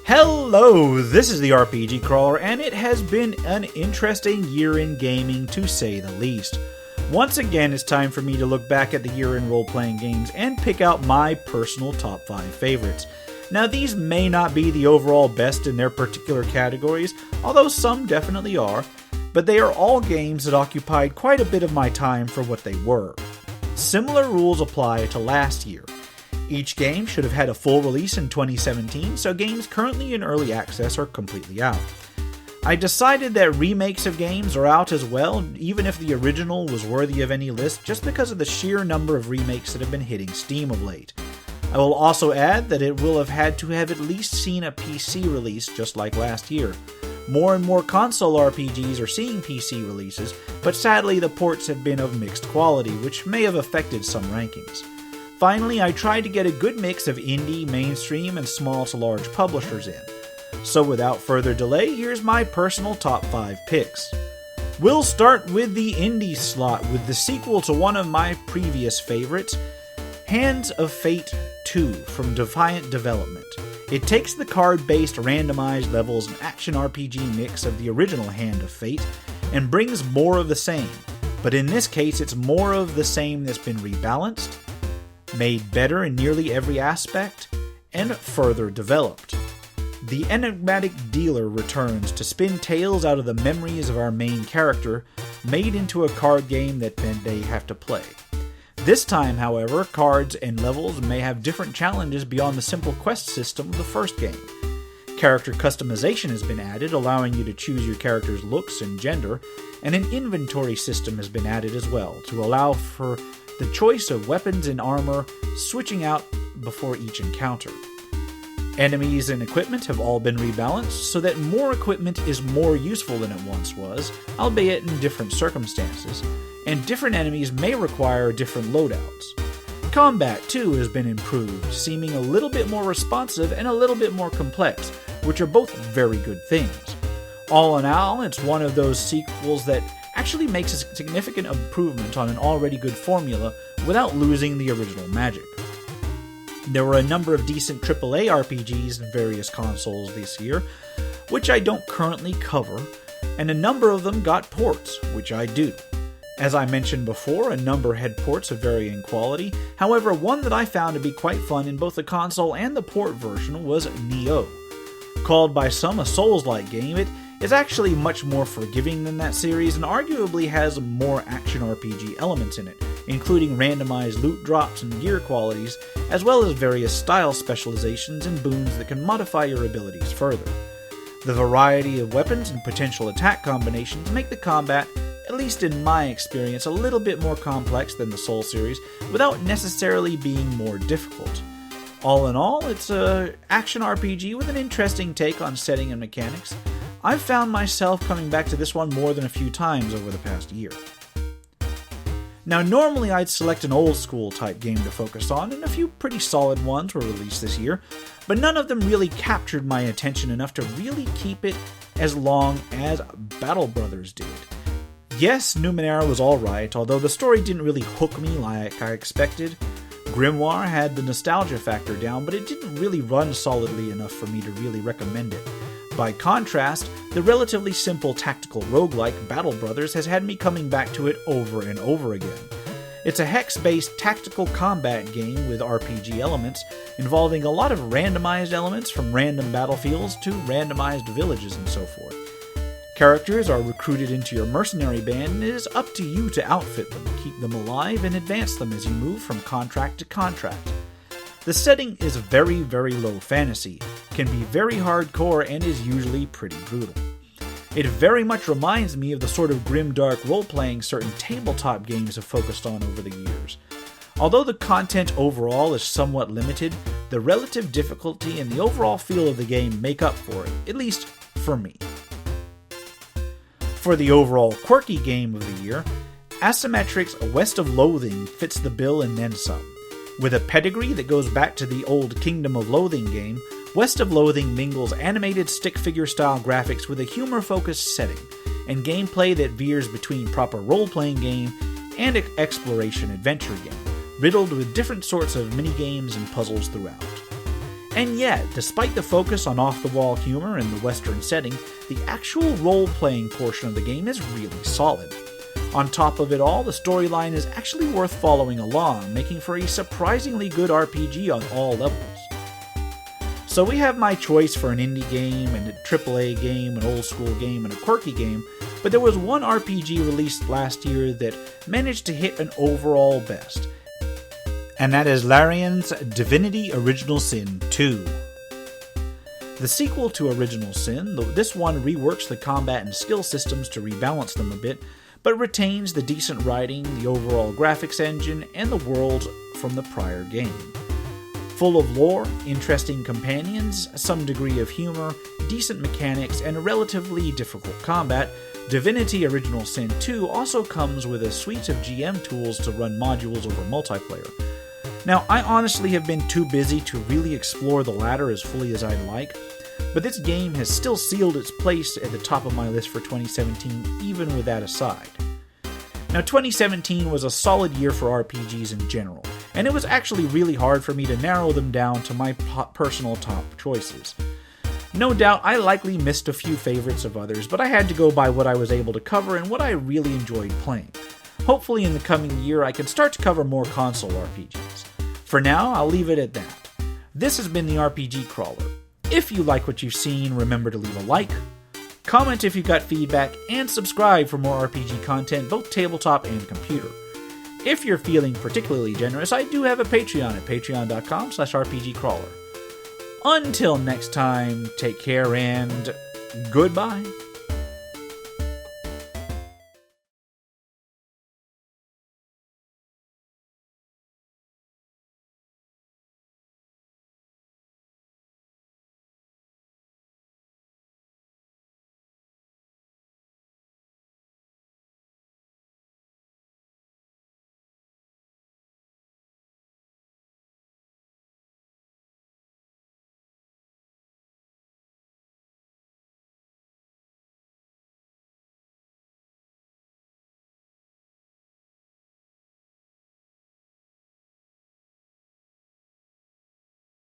Hello, this is the RPG Crawler, and it has been an interesting year in gaming, to say the least. Once again, it's time for me to look back at the year in role-playing games and pick out my personal top 5 favorites. Now, these may not be the overall best in their particular categories, although some definitely are, but they are all games that occupied quite a bit of my time for what they were. Similar rules apply to last year. Each game should have had a full release in 2017, so games currently in early access are completely out. I decided that remakes of games are out as well, even if the original was worthy of any list, just because of the sheer number of remakes that have been hitting Steam of late. I will also add that it will have had to have at least seen a PC release just like last year. More and more console RPGs are seeing PC releases, but sadly the ports have been of mixed quality, which may have affected some rankings. Finally, I tried to get a good mix of indie, mainstream, and small to large publishers in. So without further delay, here's my personal top 5 picks. We'll start with the indie slot with the sequel to one of my previous favorites, Hands of Fate 2 from Defiant Development. It takes the card-based randomized levels and action RPG mix of the original Hand of Fate and brings more of the same, but in this case it's more of the same that's been rebalanced, made better in nearly every aspect, and further developed. The enigmatic dealer returns to spin tales out of the memories of our main character, made into a card game that they have to play. This time, however, cards and levels may have different challenges beyond the simple quest system of the first game. Character customization has been added, allowing you to choose your character's looks and gender, and an inventory system has been added as well, to allow for the choice of weapons and armor switching out before each encounter. Enemies and equipment have all been rebalanced so that more equipment is more useful than it once was, albeit in different circumstances, and different enemies may require different loadouts. Combat, too, has been improved, seeming a little bit more responsive and a little bit more complex, which are both very good things. All in all, it's one of those sequels that actually makes a significant improvement on an already good formula without losing the original magic. There were a number of decent AAA RPGs in various consoles this year, which I don't currently cover, and a number of them got ports, which I do. As I mentioned before, a number had ports of varying quality, however one that I found to be quite fun in both the console and the port version was Nioh. Called by some a Souls-like game, it is actually much more forgiving than that series and arguably has more action RPG elements in it, including randomized loot drops and gear qualities, as well as various style specializations and boons that can modify your abilities further. The variety of weapons and potential attack combinations make the combat, at least in my experience, a little bit more complex than the Soul series, without necessarily being more difficult. All in all, it's an action RPG with an interesting take on setting and mechanics. I've found myself coming back to this one more than a few times over the past year. Now, normally I'd select an old school type game to focus on, and a few pretty solid ones were released this year, but none of them really captured my attention enough to really keep it as long as Baile Brothers did. Yes, Numenera was alright, although the story didn't really hook me like I expected. Grimoire had the nostalgia factor down, but it didn't really run solidly enough for me to really recommend it. By contrast, the relatively simple tactical roguelike Baile Brothers has had me coming back to it over and over again. It's a hex-based tactical combat game with RPG elements, involving a lot of randomized elements from random battlefields to randomized villages and so forth. Characters are recruited into your mercenary band, and it is up to you to outfit them, keep them alive, and advance them as you move from contract to contract. The setting is very, very low fantasy, can be very hardcore, and is usually pretty brutal. It very much reminds me of the sort of grimdark role-playing certain tabletop games have focused on over the years. Although the content overall is somewhat limited, the relative difficulty and the overall feel of the game make up for it, at least for me. For the overall quirky game of the year, Asymmetric's West of Loathing fits the bill and then some. With a pedigree that goes back to the old Kingdom of Loathing game, West of Loathing mingles animated stick figure style graphics with a humor-focused setting, and gameplay that veers between proper role-playing game and exploration adventure game, riddled with different sorts of mini-games and puzzles throughout. And yet, despite the focus on off-the-wall humor in the Western setting, the actual role-playing portion of the game is really solid. On top of it all, the storyline is actually worth following along, making for a surprisingly good RPG on all levels. So we have my choice for an indie game, and a AAA game, an old school game, and a quirky game, but there was one RPG released last year that managed to hit an overall best. And that is Larian's Divinity Original Sin 2. The sequel to Original Sin, though this one reworks the combat and skill systems to rebalance them a bit, but retains the decent writing, the overall graphics engine, and the world from the prior game. Full of lore, interesting companions, some degree of humor, decent mechanics, and relatively difficult combat, Divinity Original Sin 2 also comes with a suite of GM tools to run modules over multiplayer. Now, I honestly have been too busy to really explore the latter as fully as I'd like, but this game has still sealed its place at the top of my list for 2017, even with that aside. Now, 2017 was a solid year for RPGs in general, and it was actually really hard for me to narrow them down to my personal top choices. No doubt, I likely missed a few favorites of others, but I had to go by what I was able to cover and what I really enjoyed playing. Hopefully in the coming year I can start to cover more console RPGs. For now, I'll leave it at that. This has been the RPG Crawler. If you like what you've seen, remember to leave a like, comment if you've got feedback, and subscribe for more RPG content, both tabletop and computer. If you're feeling particularly generous, I do have a Patreon at patreon.com/RPGcrawler. Until next time, take care and goodbye.